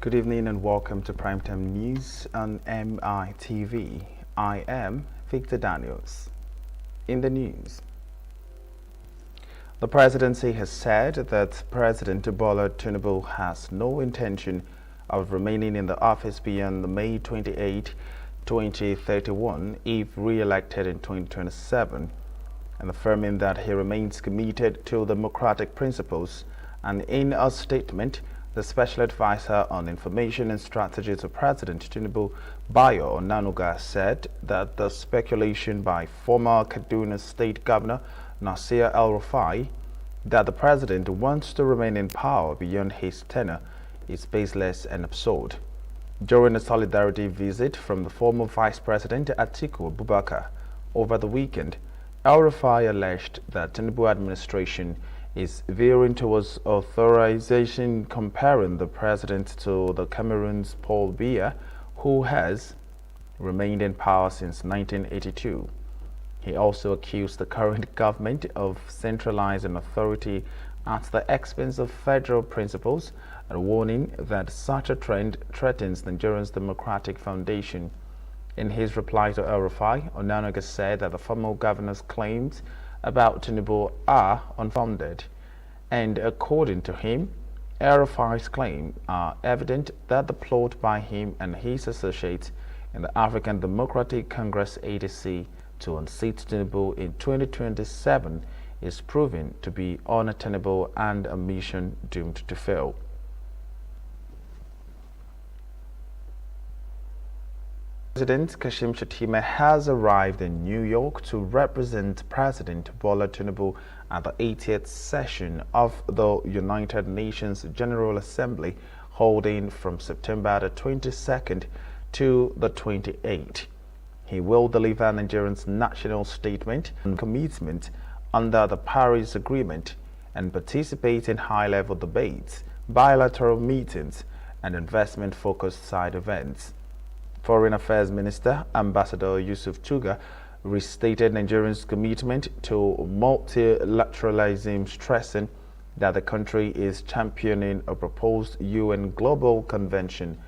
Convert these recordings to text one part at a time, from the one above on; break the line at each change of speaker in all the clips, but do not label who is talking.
Good evening and welcome to Primetime News on MITV. I am Victor Daniels. In the news, the presidency has said that President Bola Tinubu has no intention of remaining in the office beyond May 28, 2031 if re-elected in 2027, and affirming that he remains committed to democratic principles. And in a statement, the Special Advisor on Information and Strategy to President Tinubu, Bayo Onanuga, said that the speculation by former Kaduna State Governor Nasir El-Rufai that the president wants to remain in power beyond his tenure is baseless and absurd. During a solidarity visit from the former Vice President Atiku Abubakar over the weekend, El-Rufai alleged that Tinubu administration is veering towards authorization, comparing the president to the Cameroon's Paul Biya, who has remained in power since 1982. He also accused the current government of centralizing authority at the expense of federal principles, and warning that such a trend threatens Nigeria's democratic foundation. In his reply to El-Rufai, Onanuga said that the former governor's claims about Tinubu are unfounded, and according to him, El-Rufai's claims are evident that the plot by him and his associates in the African Democratic Congress ADC to unseat Tinubu in 2027 is proven to be unattainable and a mission doomed to fail. President Kashim Shettima has arrived in New York to represent President Bola Tinubu at the 80th session of the United Nations General Assembly, holding from September the 22nd to the 28th. He will deliver Nigeria's national statement on commitment under the Paris Agreement and participate in high-level debates, bilateral meetings, and investment-focused side events. Foreign Affairs Minister Ambassador Yusuf Tuga restated Nigeria's commitment to multilateralism, stressing that the country is championing a proposed UN Global Convention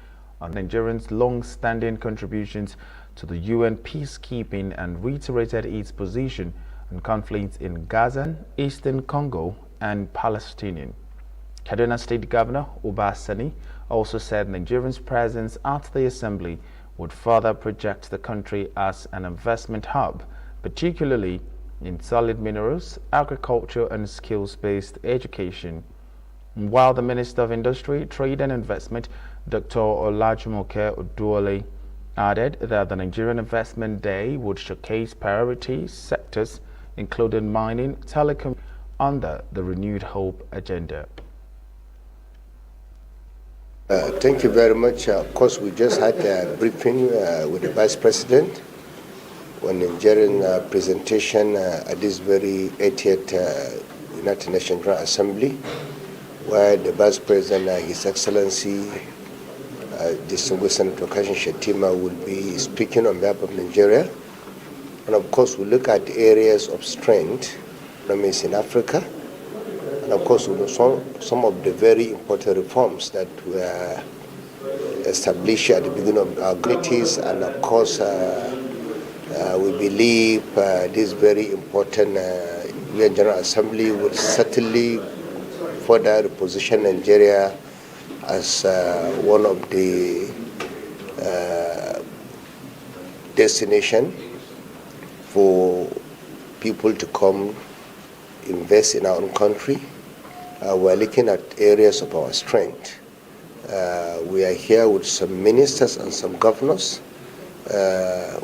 on Nigeria's long-standing contributions to the UN peacekeeping, and reiterated its position on conflicts in Gaza, Eastern Congo, and Palestinian. Kaduna State Governor Uba Sani also said Nigeria's presence at the Assembly would further project the country as an investment hub, particularly in solid minerals, agriculture, and skills-based education. While the Minister of Industry, Trade and Investment, Dr. Olajumoke Oduole, added that the Nigerian Investment Day would showcase priority sectors, including mining, telecom, under the Renewed Hope agenda.
Thank you very much. Of course, we just had a briefing with the Vice President on the Nigerian presentation at this very 80th United Nations General Assembly, where the Vice President, His Excellency, distinguished Senator Kashim Shettima, will be speaking on behalf of Nigeria. And of course, we look at areas of strength, in Africa. And of course, some of the very important reforms that were established at the beginning of our communities, and of course, we believe this very important UN General Assembly will certainly further position Nigeria as one of the destination for people to come invest in our own country. We're looking at areas of our strength. We are here with some ministers and some governors.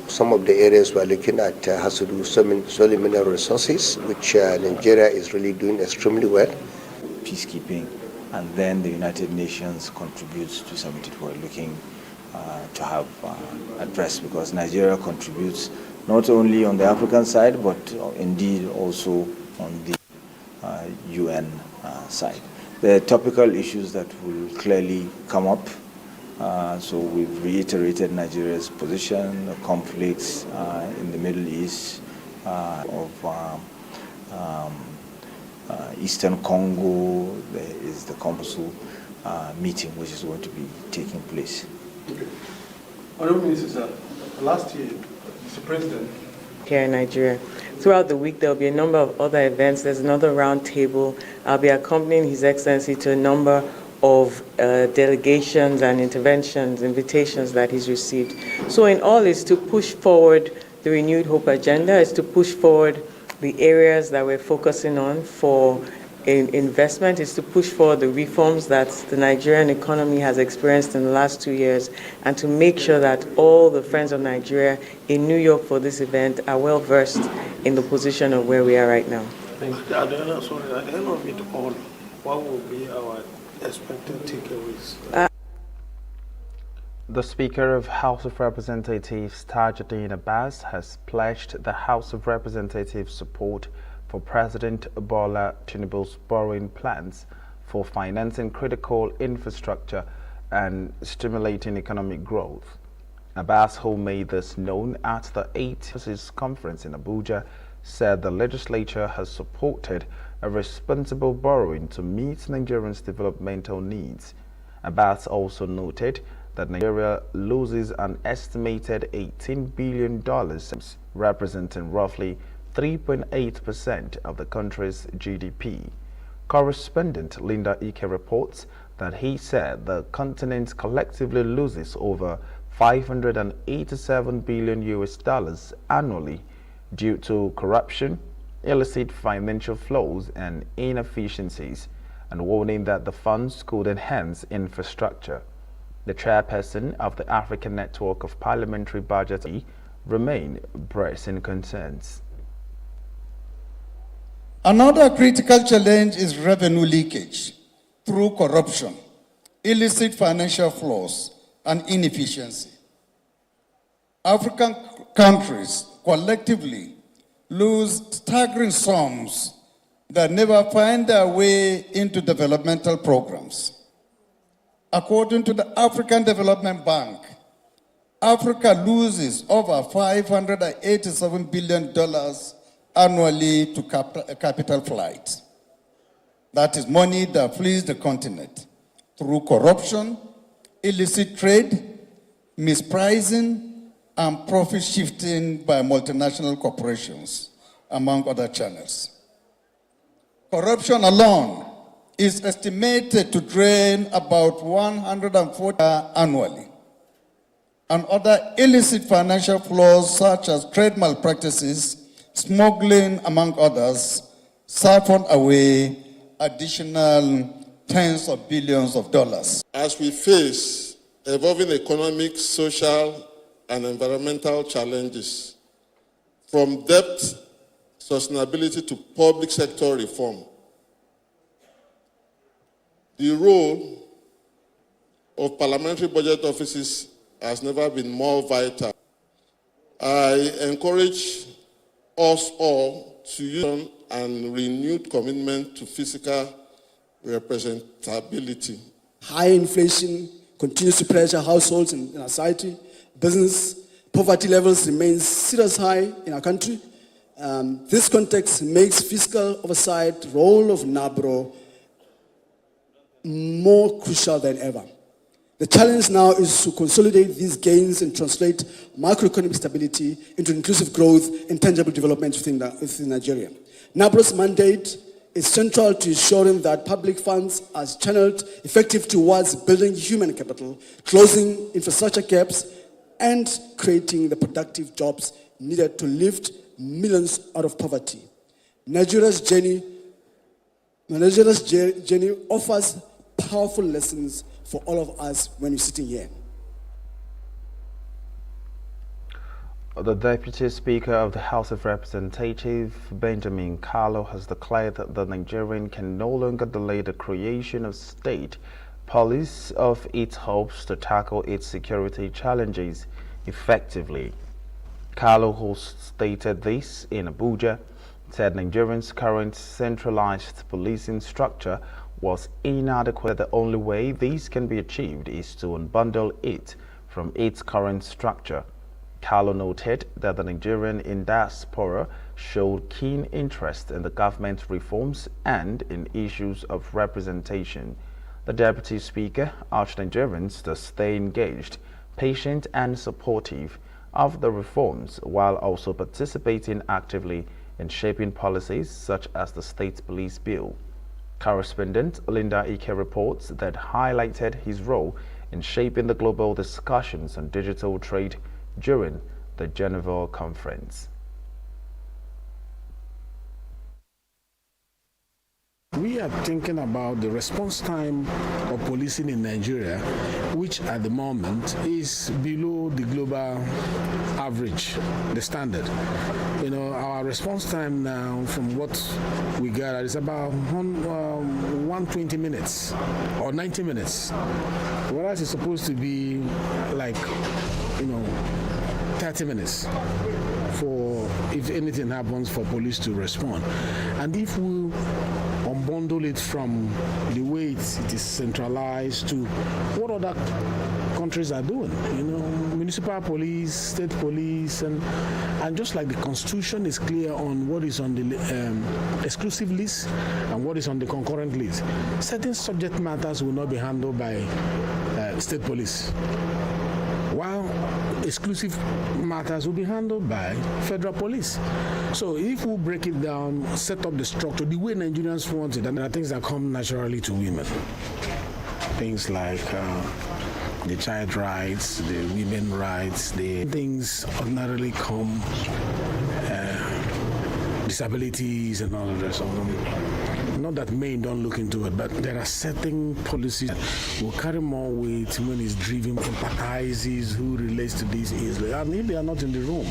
Some of the areas we're looking at has to do with solid mineral resources, which Nigeria is really doing extremely well.
Peacekeeping, and then the United Nations contributes to something we're looking to have addressed, because Nigeria contributes not only on the African side, but indeed also on the UN side. There are topical issues that will clearly come up. So we've reiterated Nigeria's position, conflicts in the Middle East, of Eastern Congo. There is the Consul meeting which is going to be taking place.
Okay. Honourable Minister, last year, Mr. President,
here in Nigeria. Throughout the week, there will be a number of other events. There's another round table. I'll be accompanying His Excellency to a number of delegations and invitations that he's received. So in all, it's to push forward the Renewed Hope agenda, it's to push forward the areas that we're focusing on for investment, is to push forward the reforms that the Nigerian economy has experienced in the last 2 years, and to make sure that all the friends of Nigeria in New York for this event are well versed in the position of where we are right now.
at the end of it all, what will be our expected takeaways?
The Speaker of House of Representatives, Tajuddin Abbas, has pledged the House of Representatives support for President Bola Tinubu's borrowing plans for financing critical infrastructure and stimulating economic growth. Abbas, who made this known at the 8th conference in Abuja, said the legislature has supported a responsible borrowing to meet Nigerians' developmental needs. Abbas also noted that Nigeria loses an estimated $18 billion, representing roughly 3.8% of the country's GDP. Correspondent Linda Ike reports that he said the continent collectively loses over $587 billion annually due to corruption, illicit financial flows, and inefficiencies, and warning that the funds could enhance infrastructure. The chairperson of the African Network of Parliamentary Budgets remain pressing concerns.
Another critical challenge is revenue leakage through corruption, illicit financial flows, and inefficiency. African countries collectively lose staggering sums that never find their way into developmental programs. According to the African Development Bank, Africa loses over $587 billion annually to capital flight. That is money that flees the continent through corruption, illicit trade, mispricing, and profit shifting by multinational corporations, among other channels. Corruption alone is estimated to drain about 140 annually. And other illicit financial flows, such as trade malpractices, smuggling, among others, siphon away additional tens of billions of dollars.
As we face evolving economic, social, and environmental challenges, from debt sustainability to public sector reform, the role of parliamentary budget offices has never been more vital. I encourage us all to use and renewed commitment to fiscal representability.
High inflation continues to pressure households in our society, business, poverty levels remain serious high in our country. This context makes fiscal oversight role of NABRO more crucial than ever. The challenge now is to consolidate these gains and translate macroeconomic stability into inclusive growth and tangible development within Nigeria. NABRO's mandate is central to ensuring that public funds are channeled effectively towards building human capital, closing infrastructure gaps, and creating the productive jobs needed to lift millions out of poverty. Nigeria's journey offers powerful lessons for all of us when we're sitting here.
The Deputy Speaker of the House of Representatives, Benjamin Kalu, has declared that the Nigerian can no longer delay the creation of state police of its hopes to tackle its security challenges effectively. Kalu, who stated this in Abuja, said Nigeria's current centralized policing structure was inadequate. The only way this can be achieved is to unbundle it from its current structure. Kalu noted that the Nigerian in diaspora showed keen interest in the government reforms and in issues of representation. The Deputy Speaker urged Nigerians to stay engaged, patient and supportive of the reforms while also participating actively in shaping policies such as the State Police Bill. Correspondent Linda Ike reports that highlighted his role in shaping the global discussions on digital trade during the Geneva conference.
We are thinking about the response time of policing in Nigeria, which at the moment is below the global average, the standard. You know, our response time now, from what we gather, is about 120 minutes or 90 minutes, whereas it's supposed to be like, 30 minutes for if anything happens for police to respond. And if we unbundle it from the way it is centralized to what other countries are doing, municipal police, state police, and just like the Constitution is clear on what is on the exclusive list and what is on the concurrent list, certain subject matters will not be handled by state police, while exclusive matters will be handled by federal police. So if we break it down, set up the structure the way Nigerians want it, and there are things that come naturally to women. Things like the child rights, the women rights, the things ordinarily come, disabilities and all the rest of them. Not that men don't look into it, but there are certain policies that will carry more weight when it's driven, empathizes, who relates to these easily. And if they are not in the room,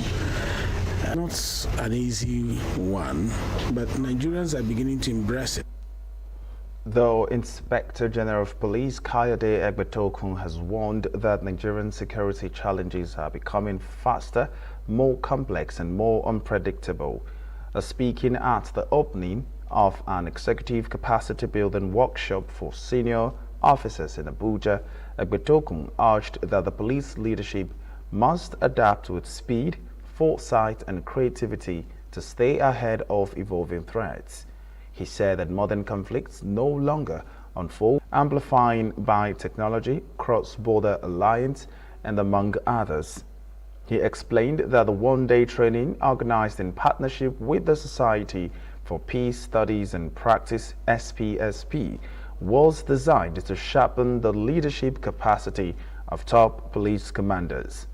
not an easy one, but Nigerians are beginning to embrace it.
Though Inspector General of Police Kayode Egbetokun has warned that Nigerian security challenges are becoming faster, more complex and more unpredictable. Speaking at the opening of an executive capacity building workshop for senior officers in Abuja, Egbetokun urged that the police leadership must adapt with speed, foresight and creativity to stay ahead of evolving threats. He said that modern conflicts no longer unfold, amplifying by technology, cross-border alliance, and among others. He explained that the one-day training organized in partnership with the Society for Peace Studies and Practice (SPSP) was designed to sharpen the leadership capacity of top police commanders.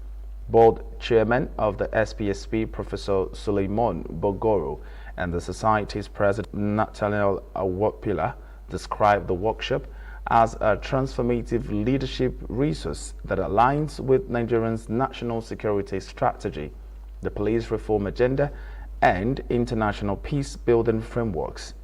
Board chairman of the SPSP, Professor Suleiman Bogoro, and the Society's president, Nathaniel Awopila, described the workshop as a transformative leadership resource that aligns with Nigeria's national security strategy, the police reform agenda, and international peace-building frameworks.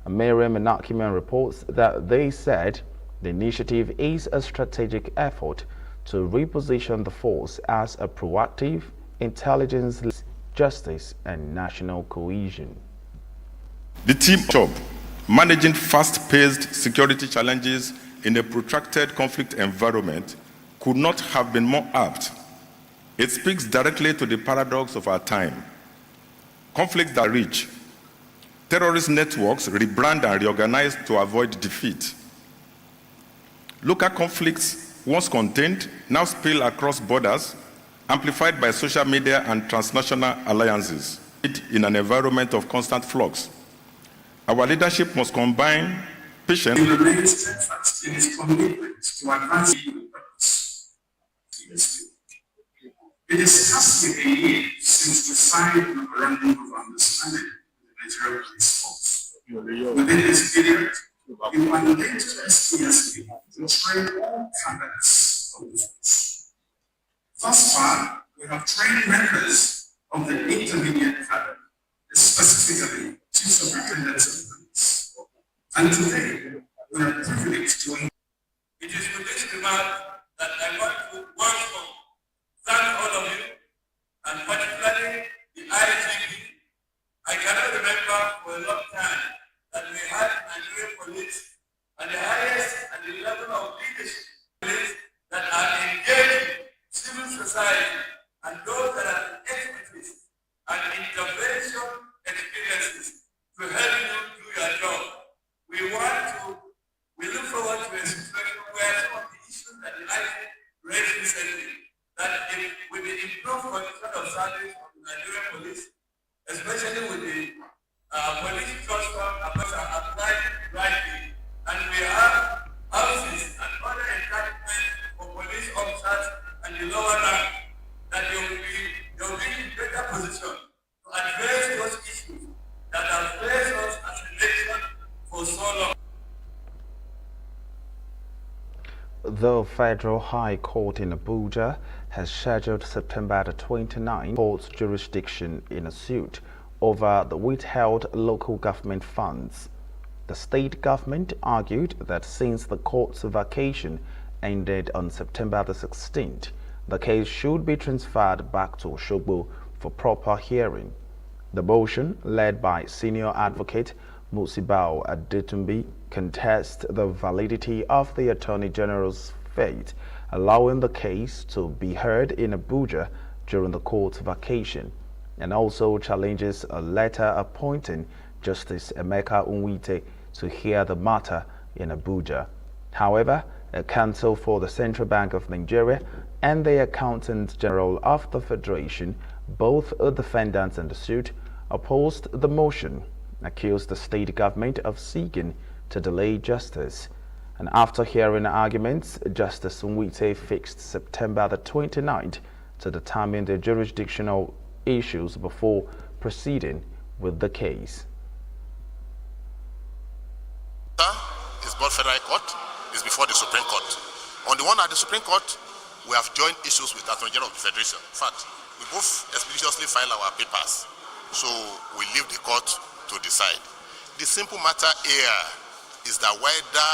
Miriam Menakiman reports that they said the initiative is a strategic effort to reposition the force as a proactive, intelligence, justice, and national cohesion.
The team job managing fast-paced security challenges in a protracted conflict environment could not have been more apt. It speaks directly to the paradox of our time. Conflicts that reach. Terrorist networks rebrand and reorganize to avoid defeat. Local conflicts, once contained, now spill across borders, amplified by social media and transnational alliances. In an environment of constant flux, our leadership must combine patience.
It remains steadfast in its commitment to advance human purpose. It is scarcely a year since the signed memorandum of understanding with the Nigerian Police Force. Within this period, we mandated SPSP to train all cadets of the force. Thus far, we have trained members of the intermediate cadre, specifically Chief Superintendents of Police. And today, we are privileged to.
It is with this remark that I want to once more thank all of you, and particularly the IGP. I cannot remember for a long time that we had Nigerian police at the highest and the level of leadership police that are engaging civil society and those that are expertise and intervention experiences to help you do your job. We look forward to a that with the improved condition of service of the Nigerian police, especially with the police trust fund applied rightly, and we have houses and other entitlements for police officers and the lower rank, that they will be in better position to address those issues that have faced us as a nation for so long.
The Federal High Court in Abuja has scheduled September the 29th court's jurisdiction in a suit over the withheld local government funds. The state government argued that since the court's vacation ended on September the 16th, the case should be transferred back to Osogbo for proper hearing. The motion, led by senior advocate Musibao Adetumbi, contests the validity of the Attorney General's fate, allowing the case to be heard in Abuja during the court's vacation, and also challenges a letter appointing Justice Emeka Unwite to hear the matter in Abuja. However, a counsel for the Central Bank of Nigeria and the Accountant General of the Federation, both defendants in the suit, opposed the motion, accused the state government of seeking to delay justice. And after hearing arguments, Justice Unwite fixed September the 29th to determine the jurisdictional issues before proceeding with the case.
It's both Federal Court, is before the Supreme Court. On the one at the Supreme Court, we have joint issues with the Attorney General of the Federation. In fact, we both expeditiously file our papers, so we leave the court to decide. The simple matter here is that whether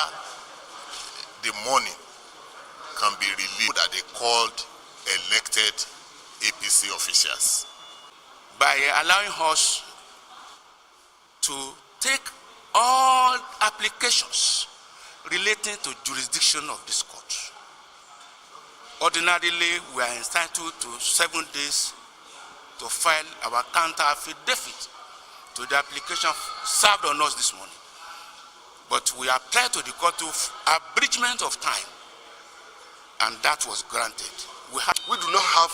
the money can be released that they called elected APC officials.
By allowing us to take all applications relating to jurisdiction of this court. Ordinarily, we are entitled to 7 days to file our counter affidavit to the application served on us this morning. But we applied to the court of abridgment of time, and that was granted.
We do not have,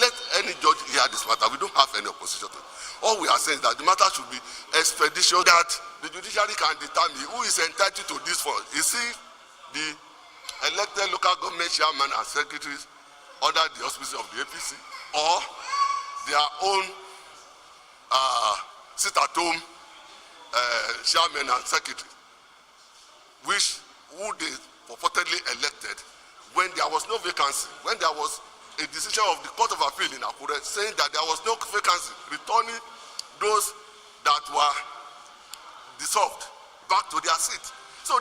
let any judge hear this matter. We don't have any opposition to it. All we are saying is that the matter should be expeditious, that the judiciary can determine who is entitled to this fund. Is it the elected local government chairman and secretaries under the auspices of the APC, or their own sit-at-home chairman and secretary, who they purportedly elected when there was no vacancy, when there was a decision of the Court of Appeal in Akure saying that there was no vacancy, returning those that were dissolved back to their seat. So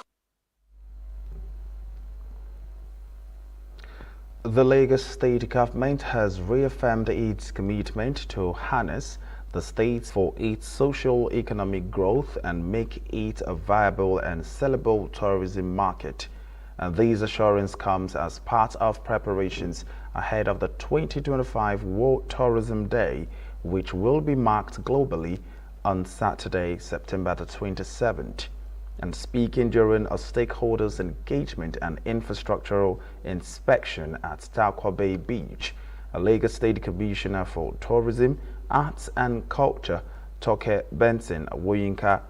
the Lagos state government has reaffirmed its commitment to harness the state for its social-economic growth and make it a viable and sellable tourism market. And this assurance comes as part of preparations ahead of the 2025 World Tourism Day, which will be marked globally on Saturday, September the 27th. And speaking during a stakeholders engagement and infrastructural inspection at Takwa Bay Beach, a Lagos State Commissioner for Tourism, Arts and Culture, Toke Benson Awoyinka,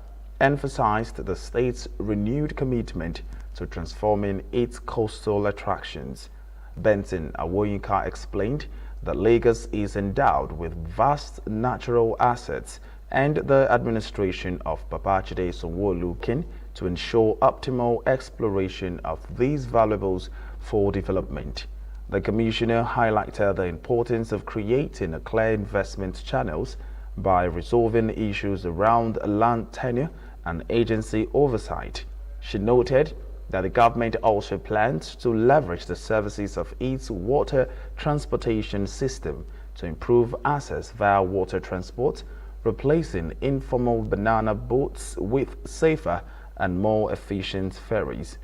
emphasized the state's renewed commitment to transforming its coastal attractions. Benson Awoyinka explained that Lagos is endowed with vast natural assets, and the administration of Babajide Sanwo-Olu to ensure optimal exploration of these valuables for development. The Commissioner highlighted the importance of creating a clear investment channels by resolving issues around land tenure and agency oversight. She noted that the government also plans to leverage the services of its water transportation system to improve access via water transport, replacing informal banana boats with safer and more efficient ferries.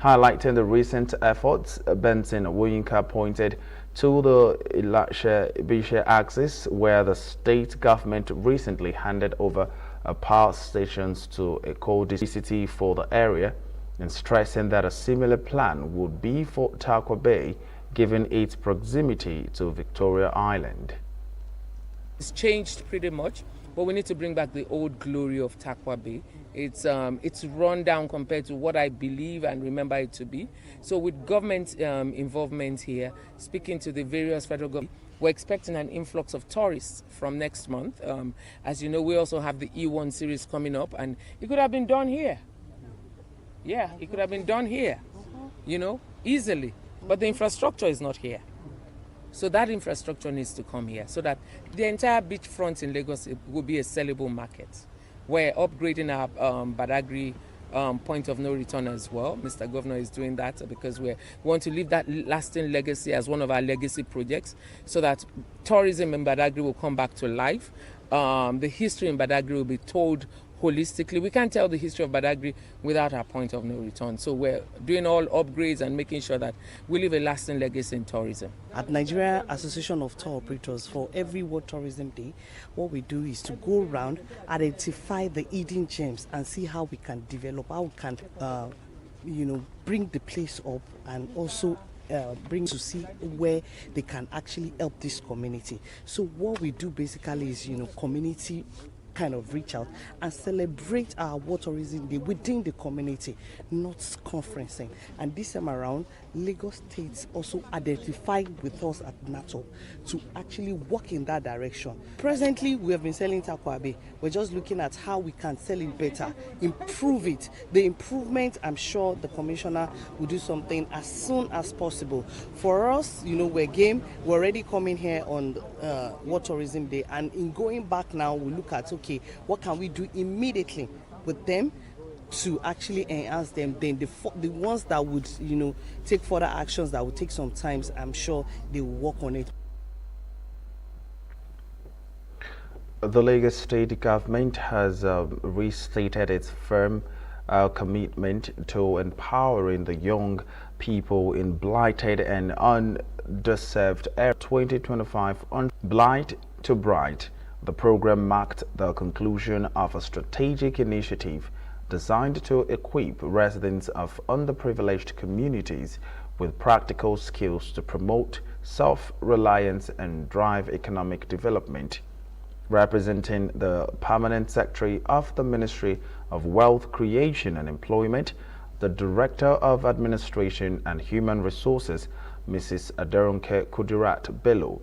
Highlighting the recent efforts, Benson Awoyinka pointed to the Ilashe-Bishe axis, where the state government recently handed over power stations to a co-city for the area, and stressing that a similar plan would be for Takwa Bay given its proximity to Victoria Island.
It's changed pretty much, but we need to bring back the old glory of Takwa Bay. It's run down compared to what I believe and remember it to be. So with government involvement here, speaking to the various federal government, we're expecting an influx of tourists from next month. As you know, we also have the E1 series coming up, and it could have been done here. Yeah, it could have been done here, you know, easily. But the infrastructure is not here. So that infrastructure needs to come here so that the entire beachfront in Lagos will be a sellable market. We're upgrading our Badagry point of no return as well. Mr. Governor is doing that because we want to leave that lasting legacy as one of our legacy projects so that tourism in Badagry will come back to life. The history in Badagry will be told holistically. We can't tell the history of Badagry without our point of no return. So we're doing all upgrades and making sure that we leave a lasting legacy in tourism.
At Nigeria Association of Tour Operators, for every World Tourism Day, what we do is to go around, identify the hidden gems and see how we can develop, how we can bring the place up and also bring to see where they can actually help this community. So what we do basically is, community kind of reach out and celebrate our World Tourism Day within the community, not conferencing. And this time around, Lagos State also identified with us at NATO to actually work in that direction. Presently, we have been selling Takwa Bay. We're just looking at how we can sell it better, improve it. The improvement, I'm sure the commissioner will do something as soon as possible. For us, we're game. We're already coming here on World Tourism Day, and in going back now, we look at, okay, what can we do immediately with them to actually enhance them? Then the ones that would, take further actions that would take some time, I'm sure they will work on it.
The Lagos State government has restated its firm commitment to empowering the young people in blighted and underserved area 2025 on Blight to Bright. The program marked the conclusion of a strategic initiative designed to equip residents of underprivileged communities with practical skills to promote self-reliance and drive economic development. Representing the Permanent Secretary of the Ministry of Wealth Creation and Employment, the Director of Administration and Human Resources, Mrs. Aderonke Kudirat Bello,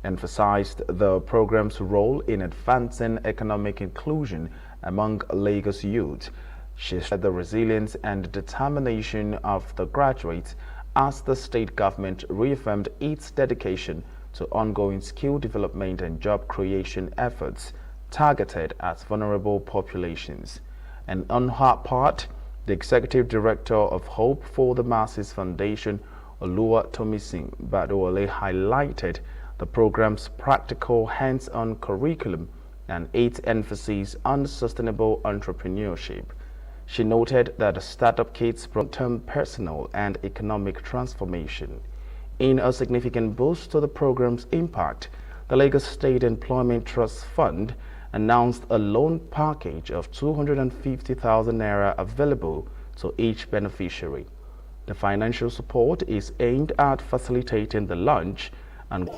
emphasized the program's role in advancing economic inclusion among Lagos youth. She said the resilience and determination of the graduates as the state government reaffirmed its dedication to ongoing skill development and job creation efforts targeted at vulnerable populations. And on her part, the Executive Director of Hope for the Masses Foundation, Oluwa Tomisin Badowale, highlighted the program's practical hands-on curriculum and its emphasis on sustainable entrepreneurship. She noted that the startup kits brought term personal and economic transformation. In a significant boost to the program's impact, the Lagos State Employment Trust Fund announced a loan package of 250,000 naira available to each beneficiary. The financial support is aimed at facilitating the launch and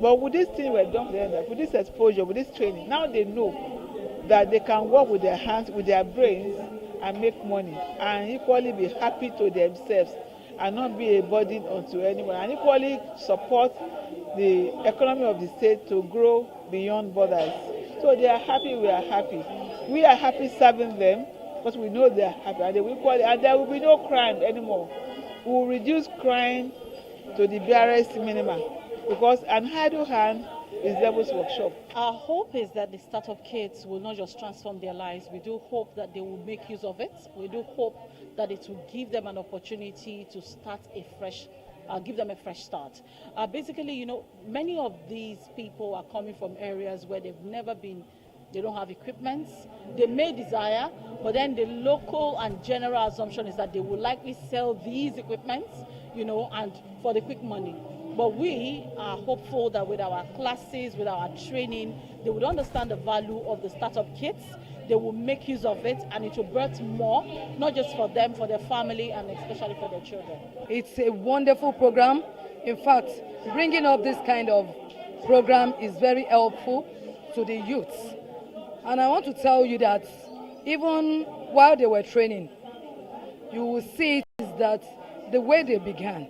but with this thing we're done together, with this exposure, with this training, now they know that they can work with their hands, with their brains, and make money, and equally be happy to themselves, and not be a burden onto anyone, and equally support the economy of the state to grow beyond borders. So they are happy, we are happy. We are happy serving them because we know they are happy, and they will equally, and there will be no crime anymore. We will reduce crime to the barest minimum, because an idle hand is devil's workshop.
Our hope is that the startup kids will not just transform their lives. We do hope that they will make use of it. We do hope that it will give them an opportunity to start a fresh, give them a fresh start. Basically, many of these people are coming from areas where they've never been. They don't have equipment. They may desire, but then the local and general assumption is that they will likely sell these equipments, and for the quick money. But we are hopeful that with our classes, with our training, they would understand the value of the startup kits. They will make use of it, and it will birth more, not just for them, for their family, and especially for their children.
It's a wonderful program. In fact, bringing up this kind of program is very helpful to the youth. And I want to tell you that even while they were training, you will see that the way they began,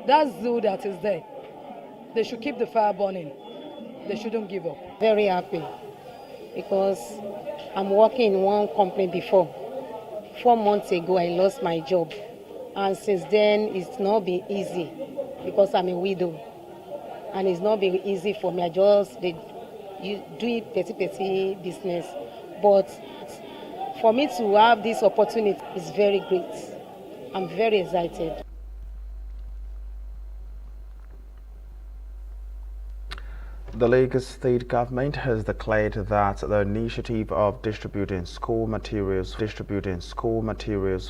that zeal that is there, they should keep the fire burning. They shouldn't give up.
Very happy because I'm working in one company before. 4 months ago, I lost my job. And since then, it's not been easy because I'm a widow. And it's not been easy for me. I just do petty business. But for me to have this opportunity is very great. I'm very excited.
The Lagos State government has declared that the initiative of distributing school materials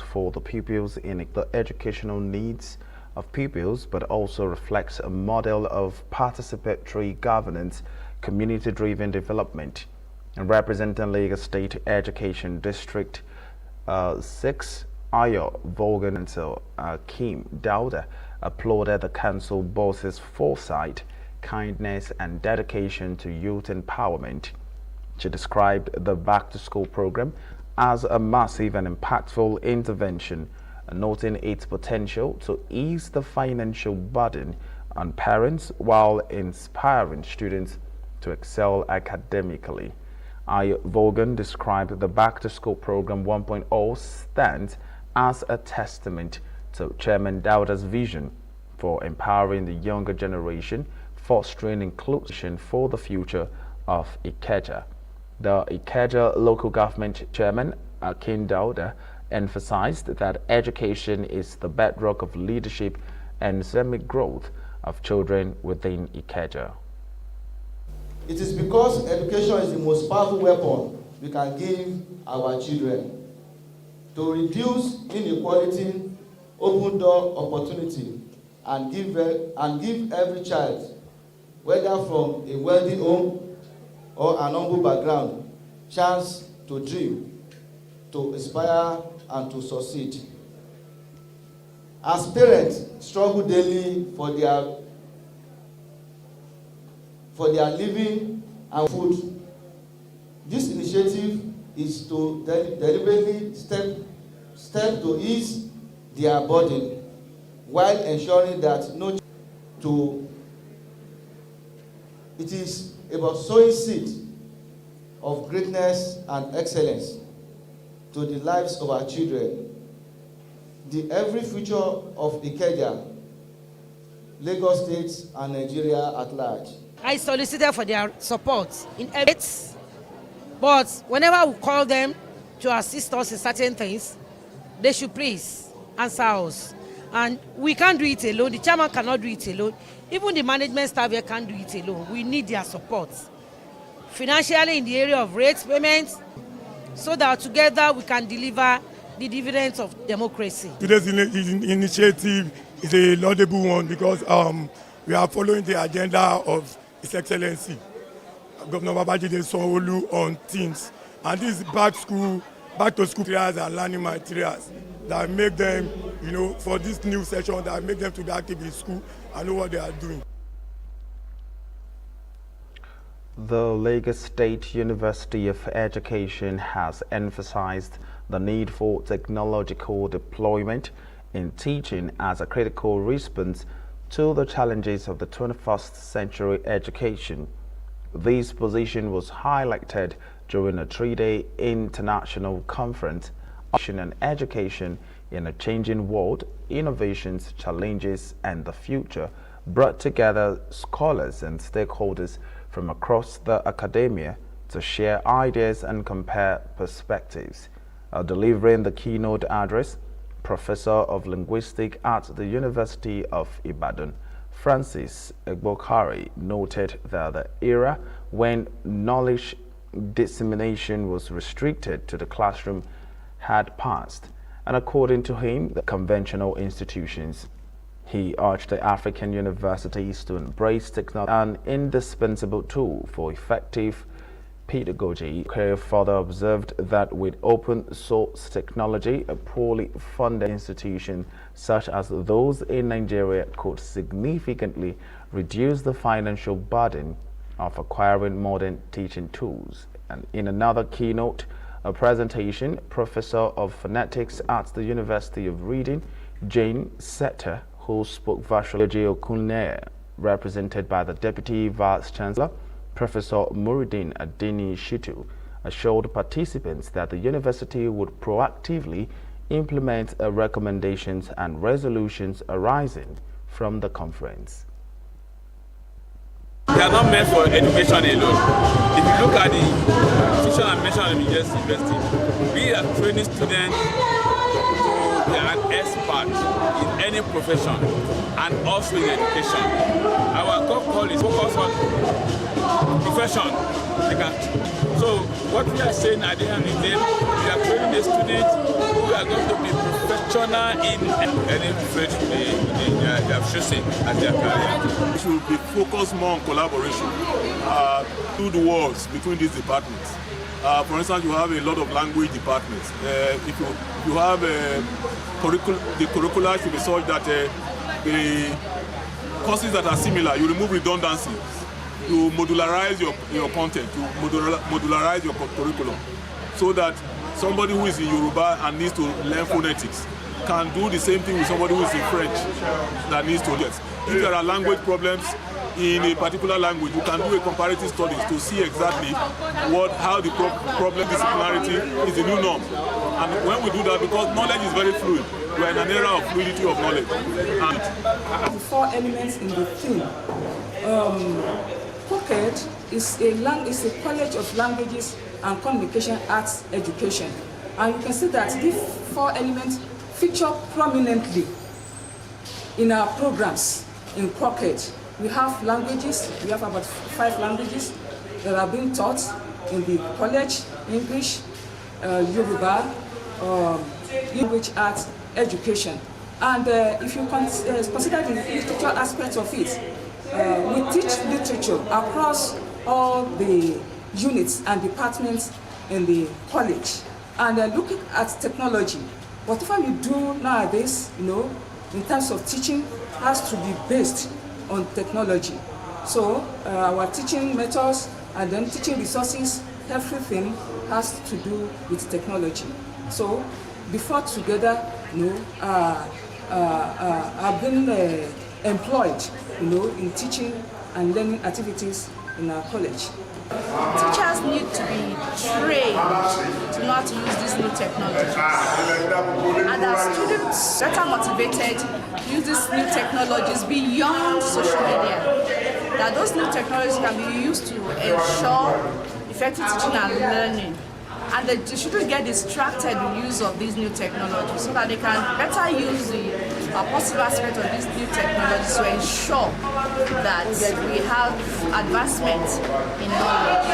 for the pupils in the educational needs of pupils, but also reflects a model of participatory governance, community-driven development. And representing Lagos State Education District 6, Ayo Vogan and Kim Dauda applauded the council boss's foresight, kindness and dedication to youth empowerment. She described the back-to-school program as a massive and impactful intervention, noting its potential to ease the financial burden on parents while inspiring students to excel academically. Vaughan described the back-to-school program 1.0 stands as a testament to Chairman Dauda's vision for empowering the younger generation, fostering inclusion for the future of Ikeja. The Ikeja local government chairman, Akin Dauda, emphasized that education is the bedrock of leadership and systemic growth of children within Ikeja.
It is because education is the most powerful weapon we can give our children to reduce inequality, open door opportunity, and give every child, whether from a wealthy home or an humble background, chance to dream, to aspire, and to succeed. As parents struggle daily for their living and food, this initiative is to deliberately step to ease their burden while ensuring that it is about sowing seed of greatness and excellence to the lives of our children, the every future of Ikeja, Lagos State, and Nigeria at large.
I solicited for their support in every, but whenever we call them to assist us in certain things, they should please answer us. And we can't do it alone. The chairman cannot do it alone. Even the management staff here can't do it alone. We need their support. Financially in the area of rates, payments, so that together we can deliver the dividends of democracy.
Today's initiative is a laudable one because we are following the agenda of His Excellency, Governor Babajide Sanwo-Olu on things. And this is back to school materials and learning materials that make them, for this new session, that make them to be active in school and know what they are doing.
The Lagos State University of Education has emphasized the need for technological deployment in teaching as a critical response to the challenges of the 21st century education. This position was highlighted during a 3-day international conference on education in a changing world, innovations, challenges, and the future, brought together scholars and stakeholders from across the academia to share ideas and compare perspectives. Delivering the keynote address, Professor of Linguistics at the University of Ibadan, Francis Egbokari, noted that the era when knowledge dissemination was restricted to the classroom had passed, and according to him, the conventional institutions. He urged the African universities to embrace technology, an indispensable tool for effective pedagogy. Kerr further observed that with open source technology, a poorly funded institution such as those in Nigeria could significantly reduce the financial burden of acquiring modern teaching tools. And in another keynote, a presentation, Professor of Phonetics at the University of Reading, Jane Setter, who spoke virtually, Okunle, represented by the Deputy Vice Chancellor, Professor Muridin Adini Shitu, assured participants that the university would proactively implement recommendations and resolutions arising from the conference.
They are not meant for education alone. If you look at the teacher and mention of university, we are training students to be an expert in any profession and also in education. Our core call is focus on profession. So what we are saying at the end of the day, we are training the students who are going to be professional in any field they have chosen as their career.
We should be focused more on collaboration through the walls between these departments. For instance, you have a lot of language departments. If you have the curricula should be such that the courses that are similar, you remove redundancies. You modularize your content, you modularize your curriculum, so that somebody who is in Yoruba and needs to learn phonetics can do the same thing with somebody who is in French that needs to learn. If there are language problems in a particular language, you can do a comparative studies to see exactly how the problem disciplinarity is the new norm. And when we do that, because knowledge is very fluid, we are in an era of fluidity of knowledge. And
the four elements in the theme. Pocket is a college of languages and communication arts education, and you can see that these four elements feature prominently in our programs in Pocket. We have languages, we have about 5 languages that are being taught in the college: English, Yoruba, language arts education. And if you consider the literature aspect of it, we teach literature across all the units and departments in the college. And looking at technology, whatever you do nowadays, in terms of teaching, has to be based on technology. So our teaching methods and then teaching resources, everything has to do with technology. So before together, I've been employed, in teaching and learning activities in our college.
Teachers need to be trained to know how to use these new technologies. And as students better motivated to use these new technologies beyond social media, that those new technologies can be used to ensure effective teaching and learning. And they shouldn't get distracted with the use of these new technologies, so that they can better use the positive aspect of these new technologies to ensure that we have advancement in knowledge.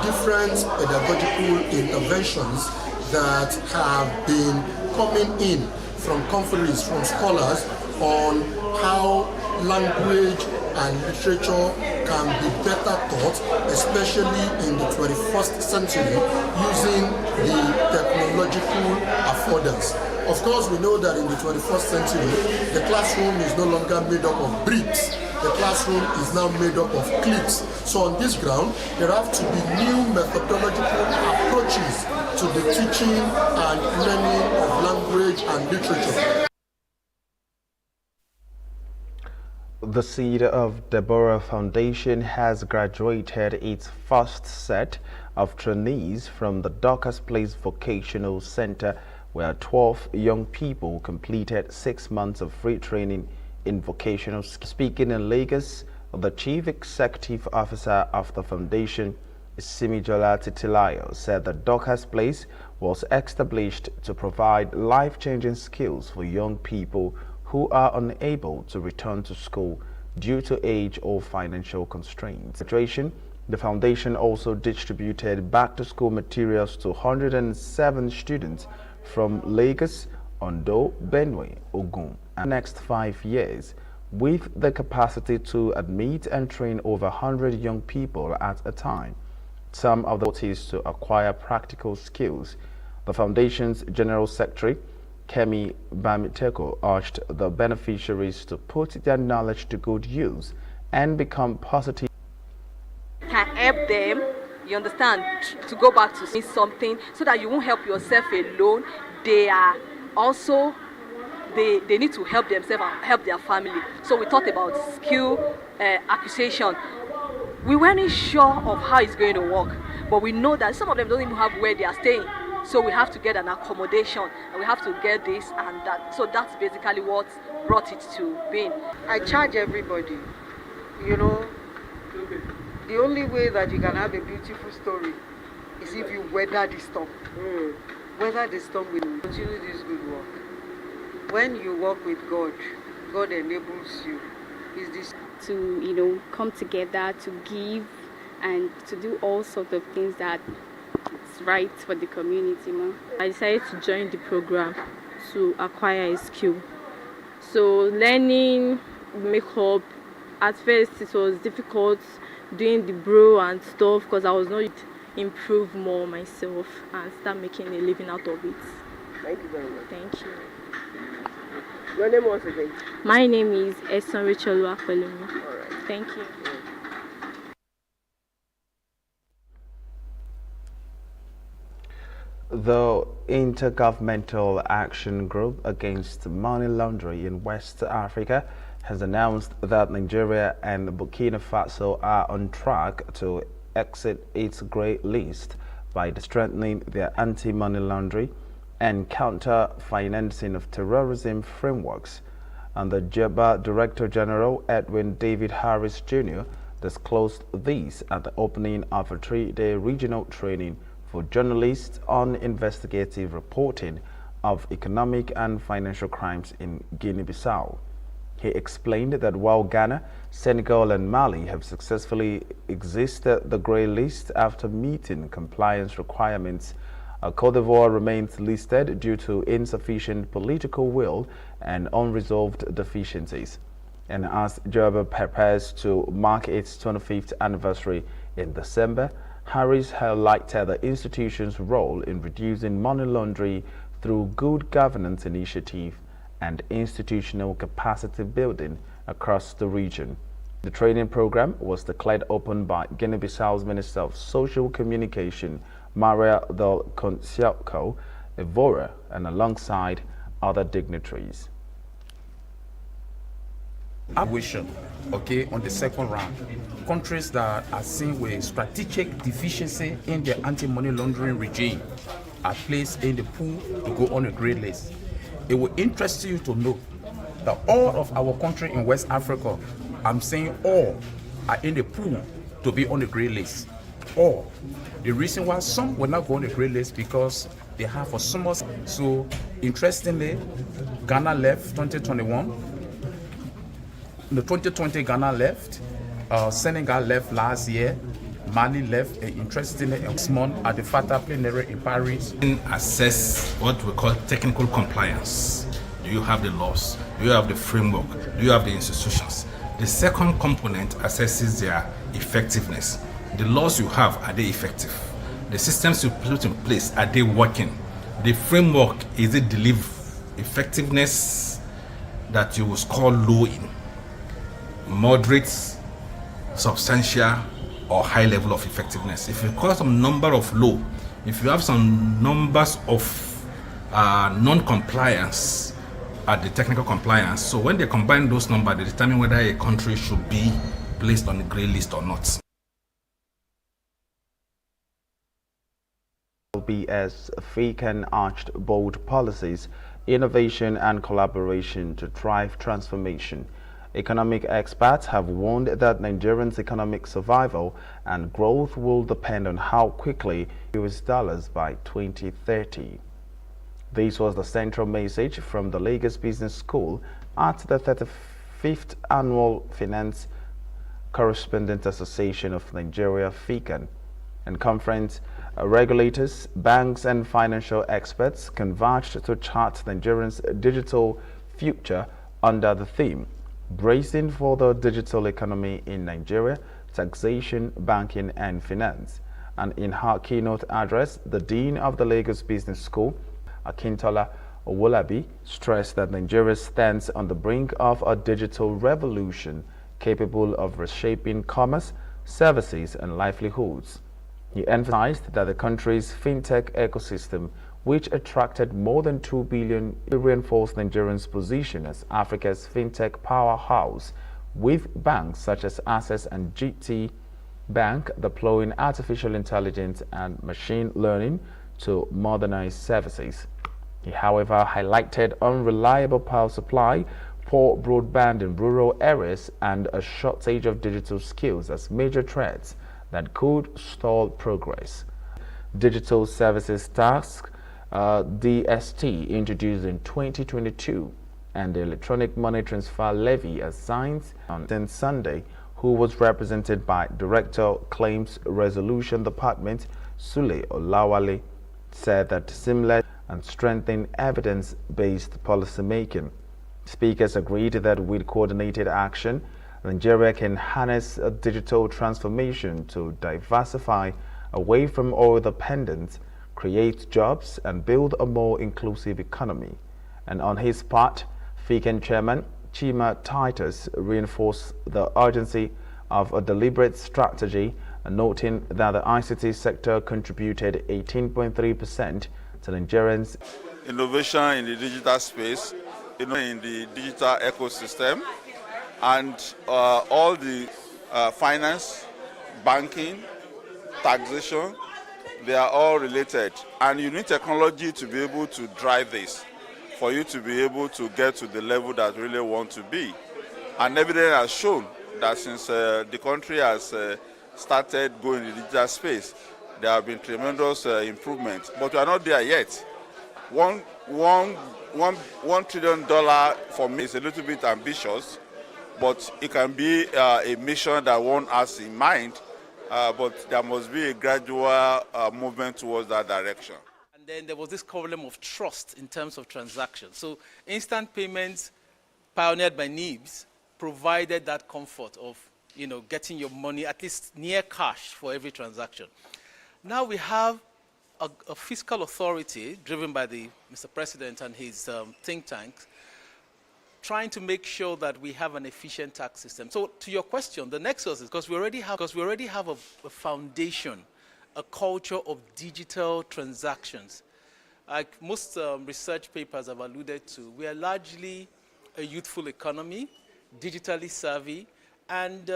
Different pedagogical interventions that have been coming in from conferences, from scholars, on how language and literature can be better taught, especially in the 21st century, using the technological affordance. Of course, we know that in the 21st century, the classroom is no longer made up of bricks. The classroom is now made up of clips. So on this ground, there have to be new methodological approaches to the teaching and learning of language and literature.
The Seed of Deborah Foundation has graduated its first set of trainees from the Dorcas Place Vocational Center, where 12 young people completed 6 months of free training in vocational skills. Speaking in Lagos, the Chief Executive Officer of the foundation, Simijola Titilayo, said that Dorcas Place was established to provide life-changing skills for young people who are unable to return to school due to age or financial constraints. The foundation also distributed back-to-school materials to 107 students from Lagos, Ondo, Benue, Ogun, and the next 5 years, with the capacity to admit and train over 100 young people at a time. some of the opportunities to acquire practical skills. The Foundation's General Secretary, Kemi Bamiteko, urged the beneficiaries to put their knowledge to good use and become positive.
Can help them, you understand, to go back to something so that you won't help yourself alone. They are also, they need to help themselves and help their family. So we talked about skill acquisition. We weren't sure of how it's going to work, but we know that some of them don't even have where they are staying. So we have to get an accommodation, and we have to get this and that. So that's basically what brought it to being.
I charge everybody, you know, the only way that you can have a beautiful story is if you weather the storm. Weather the storm will continue this good work. When you work with God, God enables you. Is this
to, you know, come together, to give, and to do all sorts of things that it's right for the community. I decided to join the program to acquire a skill. So learning makeup, at first it was difficult doing the brow and stuff because I was not improve more myself and start making a living out of it.
Thank you very much.
Thank you.
Your name once again?
My name is Eson Rachel Wakwelumi.
All right.
Thank you.
The Intergovernmental Action Group Against Money Laundering in West Africa has announced that Nigeria and Burkina Faso are on track to exit its grey list by strengthening their anti-money laundering and counter-financing of terrorism frameworks. And the JEBA Director General Edwin David Harris Jr. disclosed this at the opening of a 3-day regional training for journalists on investigative reporting of economic and financial crimes in Guinea-Bissau. He explained that while Ghana, Senegal and Mali have successfully exited the grey list after meeting compliance requirements, Côte d'Ivoire remains listed due to insufficient political will and unresolved deficiencies. And as JEBA prepares to mark its 25th anniversary in December, Harris highlighted the institution's role in reducing money laundering through good governance initiative and institutional capacity building across the region. The training program was declared open by Guinea-Bissau's Minister of Social Communication, Maria del Conceição Evora, and alongside other dignitaries.
Okay, on the second round, countries that are seen with strategic deficiency in their anti-money laundering regime are placed in the pool to go on a grey list. It will interest you to know that all of our country in West Africa, I'm saying all, are in the pool to be on the grey list. All. The reason why some will not go on the grey list because they have for some. So interestingly, Ghana left 2021. The 2020 Ghana left, Senegal left last year, Mali left, interestingly, next month at the FATA plenary in Paris.
Assess what we call technical compliance. Do you have the laws? Do you have the framework? Do you have the institutions? The second component assesses their effectiveness. The laws you have, are they effective? The systems you put in place, are they working? The framework, is it deliver effectiveness that you will score low in? Moderate, substantial, or high level of effectiveness. If you call some number of low, if you have some numbers of non-compliance at the technical compliance, so when they combine those numbers, they determine whether a country should be placed on the grey list or not.
BS African arched bold policies, innovation and collaboration to drive transformation. Economic experts have warned that Nigerians' economic survival and growth will depend on how quickly US dollars by 2030. This was the central message from the Lagos Business School at the 35th Annual Finance Correspondent Association of Nigeria FICAN. In conference, regulators, banks and financial experts converged to chart Nigerians' digital future under the theme Bracing for the Digital Economy in Nigeria, Taxation, Banking and Finance. And in her keynote address, the Dean of the Lagos Business School, Akintola Owolabi, stressed that Nigeria stands on the brink of a digital revolution capable of reshaping commerce, services, and livelihoods. He emphasized that the country's fintech ecosystem, which attracted more than 2 billion, reinforced Nigeria's position as Africa's fintech powerhouse, with banks such as Access and GT Bank deploying artificial intelligence and machine learning to modernize services. He, however, highlighted unreliable power supply, poor broadband in rural areas, and a shortage of digital skills as major threats that could stall progress. Digital Services Task DST, introduced in 2022, and the Electronic Money Transfer Levy assigned on Sunday, who was represented by Director Claims Resolution Department Sule Olawale, said that similar and strengthen evidence-based policymaking. Speakers agreed that with coordinated action, Nigeria can harness a digital transformation to diversify away from oil dependence, create jobs, and build a more inclusive economy. And on his part, FICAN Chairman Chima Titus reinforced the urgency of a deliberate strategy, noting that the ICT sector contributed 18.3% to Nigerians.
Innovation in the digital space, in the digital ecosystem, and all the finance, banking, taxation, they are all related. And you need technology to be able to drive this, for you to be able to get to the level that you really want to be. And evidence has shown that since the country has started going in the digital space, there have been tremendous improvements, but we are not there yet. $1 trillion for me is a little bit ambitious, but it can be a mission that one has in mind, but there must be a gradual movement towards that direction.
And then there was this problem of trust in terms of transactions. So instant payments pioneered by Nibs provided that comfort of getting your money at least near cash for every transaction. Now we have a fiscal authority driven by Mr. President and his think tanks trying to make sure that we have an efficient tax system. So to your question, the nexus is because we already have a foundation, a culture of digital transactions. Like most research papers have alluded to, we are largely a youthful economy, digitally savvy, and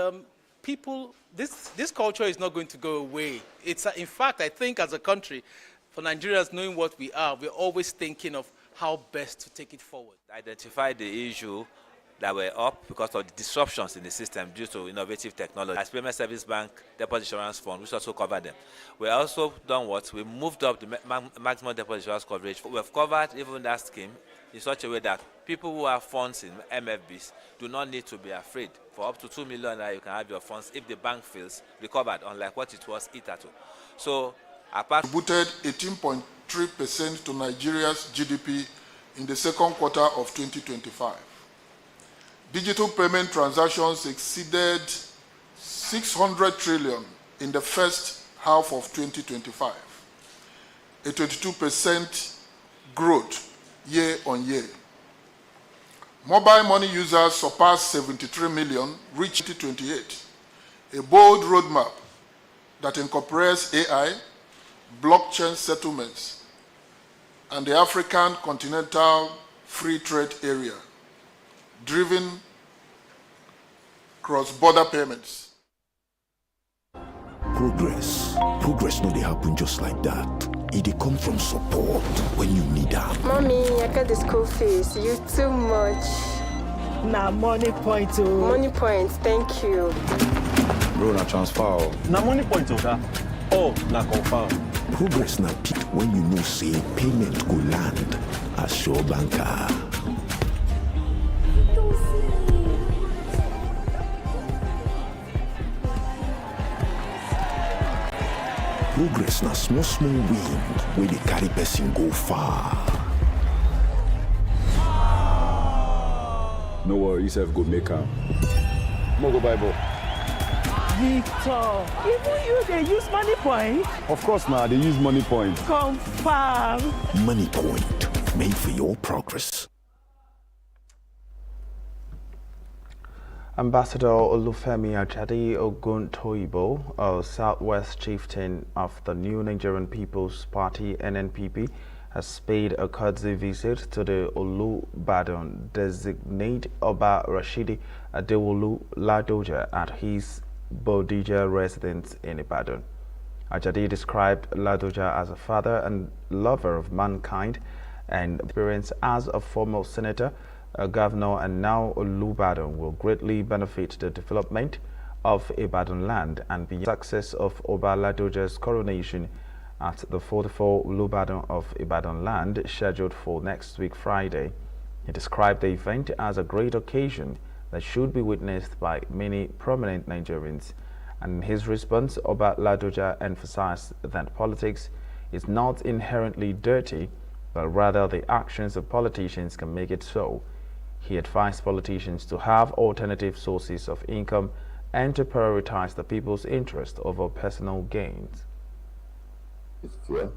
people, this culture is not going to go away. It's in fact, I think as a country, for Nigerians knowing what we are, we're always thinking of how best to take it forward.
Identify the issue that were up because of the disruptions in the system due to innovative technology. As Payment Service Bank Deposit Insurance Fund, which also covered them. We also done what? We moved up the maximum deposit insurance coverage. We've covered even that scheme in such a way that people who have funds in MFBs do not need to be afraid. For up to 2 million, you can have your funds if the bank fails recovered, unlike what it was hitherto. So,
contributed 18.3% to Nigeria's GDP in the second quarter of 2025. Digital payment transactions exceeded 600 trillion in the first half of 2025, a 22% growth year on year. Mobile money users surpassed 73 million, reached 2028, a bold roadmap that incorporates AI, blockchain settlements, and the African continental free trade area, driven cross-border payments.
Progress no dey happen just like that. It dey come from support when you need am.
Mommy, I got the school fees. You too much.
Nah, money point oh.
Money point, thank you.
Bro, na transfer.
Na money point oga. Oh, na confirm.
Progress na peak when you know say payment go land as sure banker. Progress na small wind wey dey carry person go far.
No worry, yourself go make am. Mo go buy ball.
Victor, even you, they use money point?
Of course now, they use money point.
Confirm.
Money Point, made for your progress.
Ambassador Olufemi Ajadi Oguntoyibo, a Southwest chieftain of the New Nigerian People's Party (NNPP), has paid a courtesy visit to the Olubadan designate Oba Rashidi Adewolu Ladoja at his Bodija residence in Ibadan. Ajadi described Ladoja as a father and lover of mankind, and experience as a former senator, a governor, and now Olubadan will greatly benefit the development of Ibadan land and the success of Oba Ladoja's coronation at the 44 Olubadan of Ibadan land scheduled for next week Friday. He described the event as a great occasion that should be witnessed by many prominent Nigerians. And in his response, Oba Ladoja emphasized that politics is not inherently dirty, but rather the actions of politicians can make it so. He advised politicians to have alternative sources of income and to prioritize the people's interest over personal gains.
It's clear.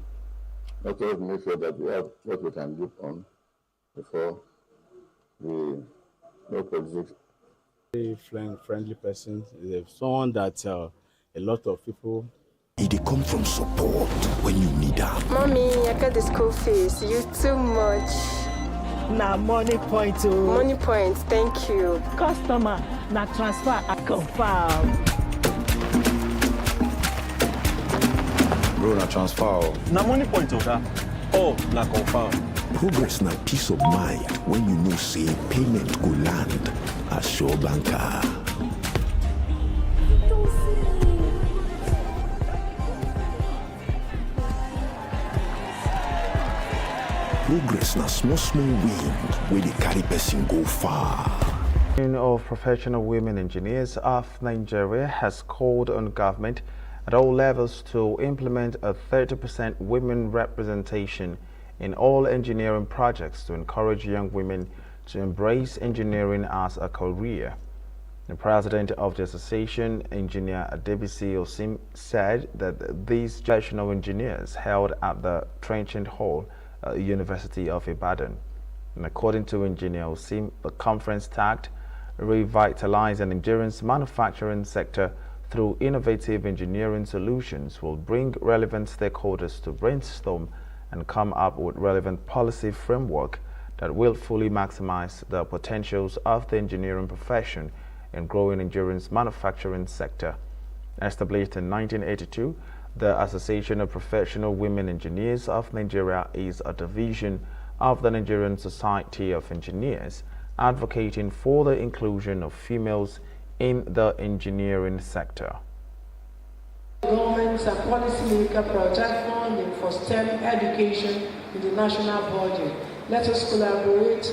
Let us make sure that we have what we can look on before we no politics.
A friendly person, someone that a lot of people.
It come from support when you need help.
Mommy, I got the school fees. You too much.
Na money point oh.
Money point, thank you.
Customer, na transfer I confirm. Bro, na transfer. Na money point oh. Oh, na confirm.
Progress na peace of mind when you know say payment go land as sure banker. Progress na small wind where the carry person go far.
The Union of Professional Women Engineers of Nigeria has called on government at all levels to implement a 30% women representation in all engineering projects to encourage young women to embrace engineering as a career. The president of the association, Engineer Adebisi Osim, said that these professional engineers held at the Trenchant Hall at the University of Ibadan. And according to Engineer Osim, the conference tagged Revitalizing Nigeria's manufacturing sector through innovative engineering solutions will bring relevant stakeholders to brainstorm and come up with relevant policy framework that will fully maximize the potentials of the engineering profession in growing Nigeria's manufacturing sector. Established in 1982, the Association of Professional Women Engineers of Nigeria is a division of the Nigerian Society of Engineers, advocating for the inclusion of females in the engineering sector.
Governments and policymakers project funding for STEM education in the national budget. Let us collaborate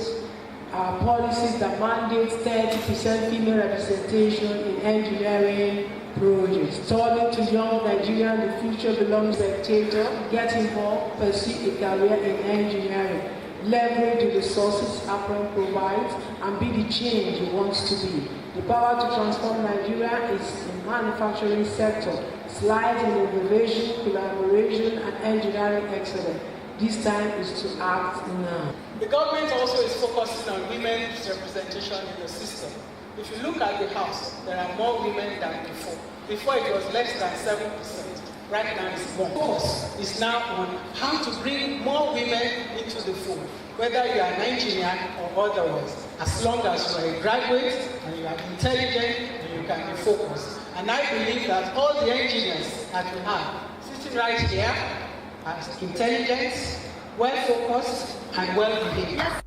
our policies that mandate 30% female representation in engineering projects. Turning to young Nigerians, the future belongs to the spectator. Get involved, pursue a career in engineering. Leverage the resources APREN provides and be the change you want to be. The power to transform Nigeria is in the manufacturing sector. It lies in innovation, collaboration, and engineering excellence. This time is to act now.
The government also is focusing on women's representation in the system. If you look at the House, there are more women than before. Before it was less than 7%. Right now it's more. Focus is now on how to bring more women into the fold, whether you are an engineer or otherwise, as long as you are a graduate and you are intelligent and you can be focused. And I believe that all the engineers that we have sitting right here are intelligent, well-focused, and well-behaved.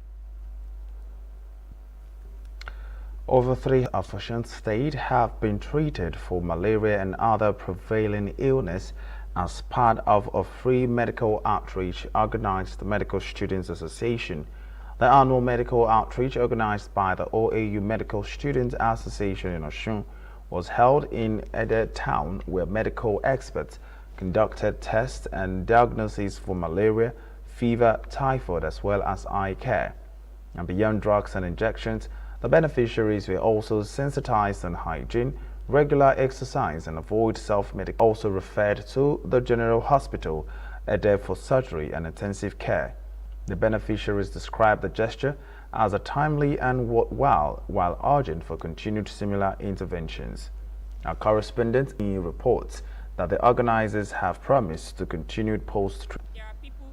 Over 3 of Osun State have been treated for malaria and other prevailing illness as part of a free medical outreach organized the Medical Students Association. The annual medical outreach organized by the OAU Medical Students Association in Osun was held in Ede Town, where medical experts conducted tests and diagnoses for malaria, fever, typhoid, as well as eye care. And beyond drugs and injections, the beneficiaries were also sensitized on hygiene, regular exercise and avoid self-medication. Also referred to the General Hospital, a day for surgery and intensive care. The beneficiaries described the gesture as a timely and worthwhile while urging for continued similar interventions. Our correspondent reports that the organizers have promised to continue post.
There are people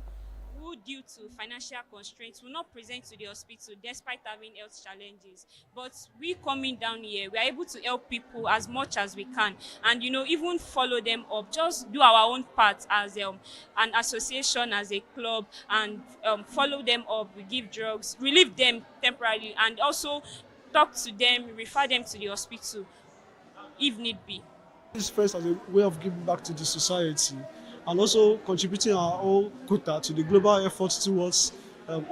who, due to financial constraints, will not present to the hospital despite having health challenges. But we coming down here, we are able to help people as much as we can, and even follow them up. Just do our own part as an association, as a club, and follow them up. We give drugs, relieve them temporarily, and also talk to them, refer them to the hospital if need be.
This first as a way of giving back to the society and also contributing our own quota to the global efforts towards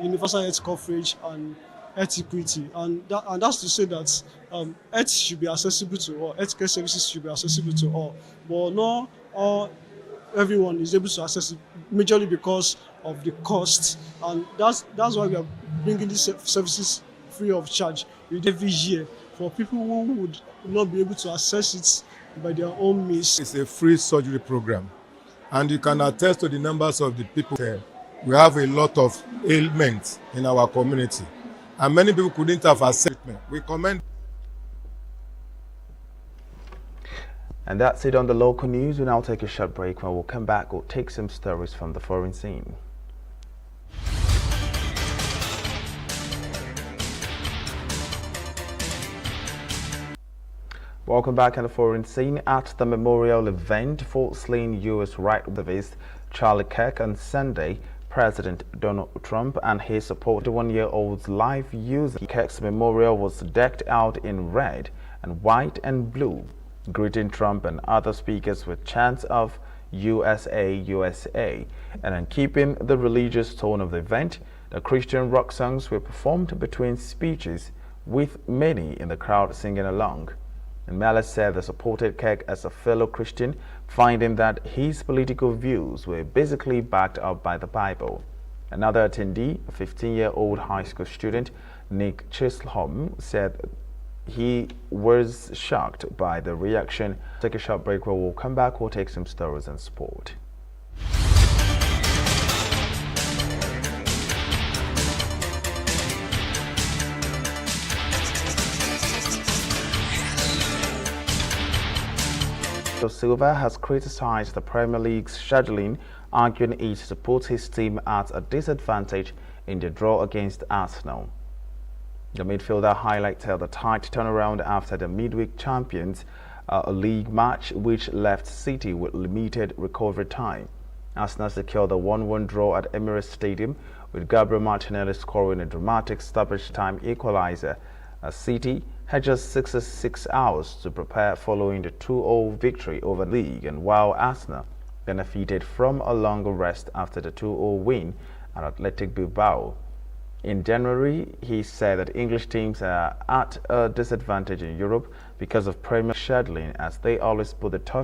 universal health coverage and health equity. And that's to say that health should be accessible to all, healthcare services should be accessible to all, but not all everyone is able to access it, majorly because of the cost. And that's why we are bringing these services free of charge every year for people who would not be able to access it by their own means.
It's a free surgery program, and you can attest to the numbers of the people there. We have a lot of ailments in our community, and many people couldn't have access. We commend.
And that's it on the local news. We'll now take a short break. When we'll come back, we'll take some stories from the foreign scene. Welcome back on the foreign scene. At the memorial event for slain U.S. right activist Charlie Kirk on Sunday, President Donald Trump and his supporter, 21-year-old's life user. Kirk's memorial was decked out in red and white and blue, greeting Trump and other speakers with chants of USA, USA. And in keeping the religious tone of the event, the Christian rock songs were performed between speeches, with many in the crowd singing along. And Malice said they supported Kirk as a fellow Christian, finding that his political views were basically backed up by the Bible. Another attendee, a 15-year-old high school student, Nick Chisholm, said he was shocked by the reaction. Take a short break. Where we'll come back, we'll take some stories and sport. Silva has criticized the Premier League's scheduling, arguing it puts his team at a disadvantage in the draw against Arsenal. The midfielder highlighted the tight turnaround after the midweek champions league match, which left City with limited recovery time. Arsenal secured a 1-1 draw at Emirates Stadium, with Gabriel Martinelli scoring a dramatic stoppage time equalizer. City had just 66 hours to prepare following the 2-0 victory over the league, and while Arsenal benefited from a longer rest after the 2-0 win at Athletic Bilbao. In January, he said that English teams are at a disadvantage in Europe because of Premier scheduling, as they always put the tough